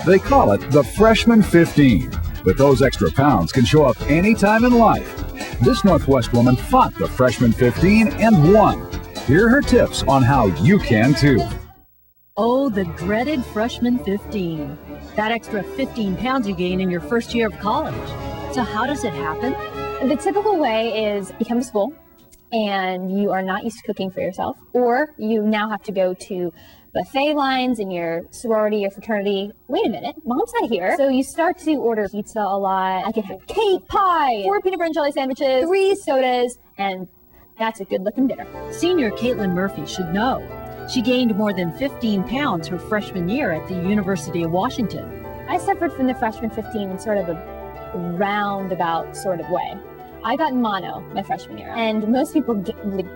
They call it the Freshman 15, but those extra pounds can show up anytime in life. This Northwest woman fought the Freshman 15 and won. Here are her tips on how you can too. Oh, the dreaded Freshman 15. That extra 15 pounds you gain in your first year of college. So how does it happen? The typical way is you come to school and you are not used to cooking for yourself, or you now have to go to buffet lines in your sorority or fraternity. Wait a minute, mom's not here. So you start to order pizza a lot. I can have cake, pie, 4 peanut butter and jelly sandwiches, 3 sodas, and that's a good looking dinner. Senior Caitlin Murphy should know. She gained more than 15 pounds her freshman year at the University of Washington. I suffered from the Freshman 15 in sort of a roundabout sort of way. I got mono my freshman year, and most people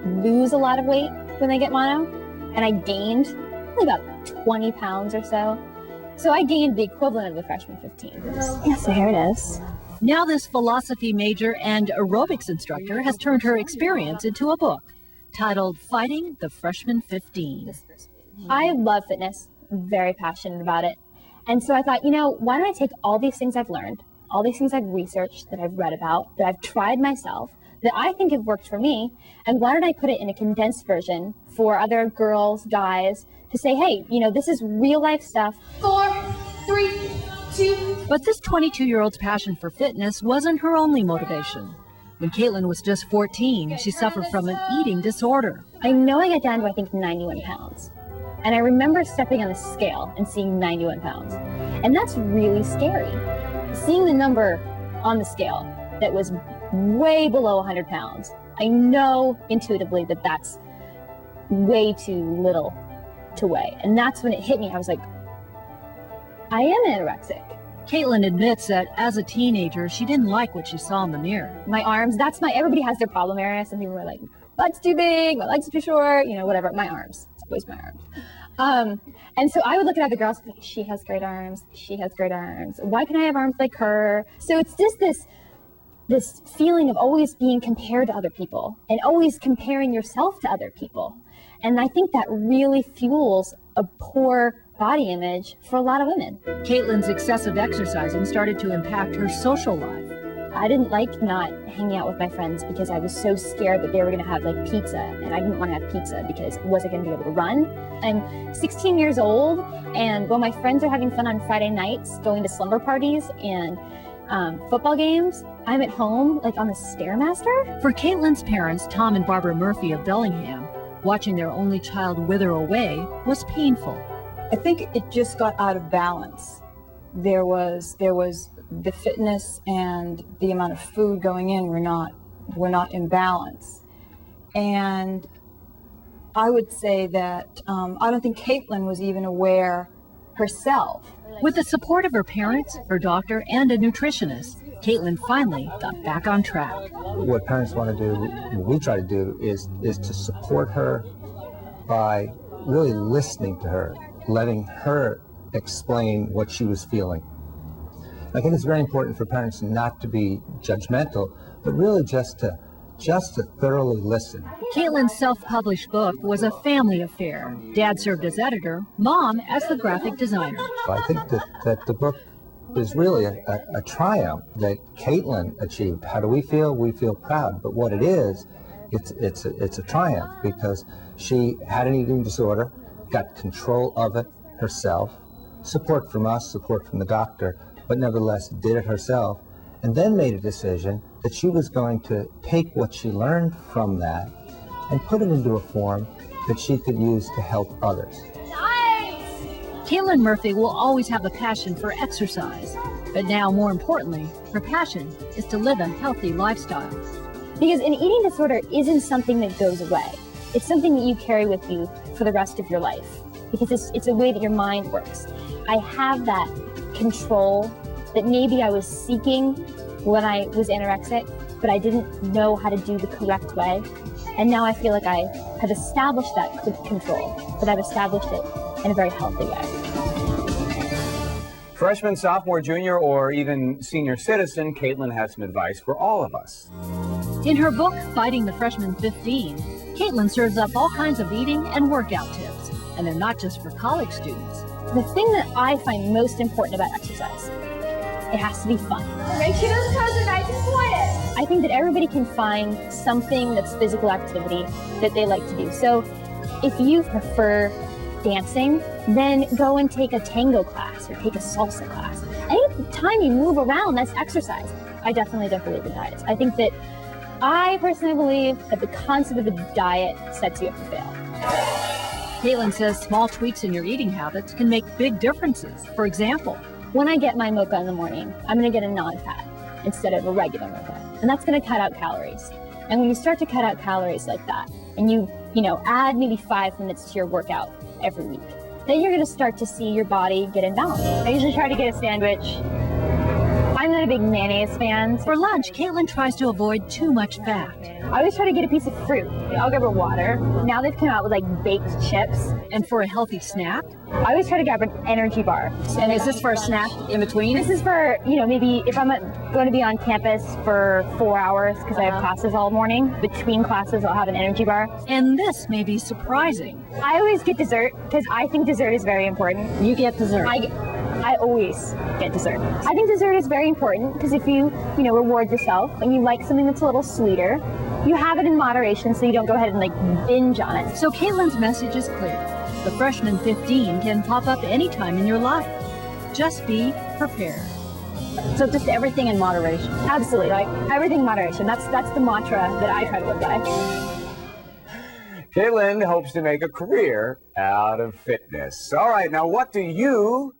lose a lot of weight when they get mono, and I gained probably about 20 pounds or so. So I gained the equivalent of the Freshman 15. Yeah, so here it is. Now this philosophy major and aerobics instructor has turned her experience into a book titled Fighting the Freshman 15. I love fitness, very passionate about it. And so I thought, why don't I take all these things I've learned, all these things I've researched, that I've read about, that I've tried myself, that I think have worked for me, and why don't I put it in a condensed version for other girls, guys, to say, hey, this is real life stuff. 4, 3, 2. But this 22-year-old's passion for fitness wasn't her only motivation. When Caitlin was just 14, she suffered from an eating disorder. I know I got down to, I think, 91 pounds. And I remember stepping on the scale and seeing 91 pounds. And that's really scary. Seeing the number on the scale that was way below 100 pounds, I know intuitively that that's way too little to weigh. And that's when it hit me. I was like, I am anorexic. Caitlin admits that as a teenager, she didn't like what she saw in the mirror. My arms, everybody has their problem area. Some people are like, butt's too big, my legs are too short, whatever. My arms, it's always my arms. And so I would look at other girls and think, she has great arms, she has great arms. Why can't I have arms like her? So it's just this feeling of always being compared to other people and always comparing yourself to other people. And I think that really fuels a poor body image for a lot of women. Caitlin's excessive exercising started to impact her social life. I didn't like not hanging out with my friends because I was so scared that they were going to have pizza, and I didn't want to have pizza because I wasn't going to be able to run. I'm 16 years old, and while my friends are having fun on Friday nights, going to slumber parties and football games, I'm at home on the Stairmaster. For Caitlin's parents, Tom and Barbara Murphy of Bellingham, watching their only child wither away was painful. I think it just got out of balance. There was the fitness and the amount of food going in were not in balance. And I would say that I don't think Caitlin was even aware herself. With the support of her parents, her doctor, and a nutritionist, Caitlin finally got back on track. What parents want to do, what we try to do, is to support her by really listening to her, letting her explain what she was feeling. I think it's very important for parents not to be judgmental, but really just to thoroughly listen. Caitlin's self-published book was a family affair. Dad served as editor, Mom as the graphic designer. I think that the book is really a triumph that Caitlin achieved. How do we feel? We feel proud. But what it is, it's a triumph because she had an eating disorder, got control of it herself, support from us, support from the doctor, but nevertheless did it herself, and then made a decision that she was going to take what she learned from that and put it into a form that she could use to help others. Nice! Caitlin Murphy will always have a passion for exercise, but now, more importantly, her passion is to live a healthy lifestyle. Because an eating disorder isn't something that goes away. It's something that you carry with you for the rest of your life, because it's a way that your mind works. I have that control that maybe I was seeking when I was anorexic, but I didn't know how to do the correct way. And now I feel like I have established that control, but I've established it in a very healthy way. Freshman, sophomore, junior, or even senior citizen, Caitlin has some advice for all of us. In her book, Fighting the Freshman 15, Caitlin serves up all kinds of eating and workout tips, and they're not just for college students. The thing that I find most important about exercise, it has to be fun. Make sure those toes are nice and pointed. I think that everybody can find something that's physical activity that they like to do. So if you prefer dancing, then go and take a tango class or take a salsa class. Any time you move around, that's exercise. I definitely don't believe in diets. I personally believe that the concept of a diet sets you up to fail. Caitlin says small tweaks in your eating habits can make big differences. For example, When I get my mocha in the morning, I'm gonna get a non-fat instead of a regular mocha. And that's gonna cut out calories. And when you start to cut out calories like that, and you add maybe 5 minutes to your workout every week, then you're gonna start to see your body get in balance. I usually try to get a sandwich. I'm not a big mayonnaise fan. for lunch, Caitlin tries to avoid too much fat. I always try to get a piece of fruit. I'll grab a water. Now they've come out with like baked chips. And for a healthy snack, I always try to grab an energy bar. and is this for a snack in between? This is for, maybe if I'm going to be on campus for 4 hours because I have classes all morning. Between classes, I'll have an energy bar. And this may be surprising. I always get dessert because I think dessert is very important. You get dessert. I always get dessert. I think dessert is very important because if you, reward yourself and you like something that's a little sweeter, you have it in moderation so you don't go ahead and binge on it. So Caitlin's message is clear. The Freshman 15 can pop up anytime in your life. Just be prepared. So just everything in moderation. Absolutely, everything in moderation. That's the mantra that I try to live by. Caitlin hopes to make a career out of fitness. All right, now what do you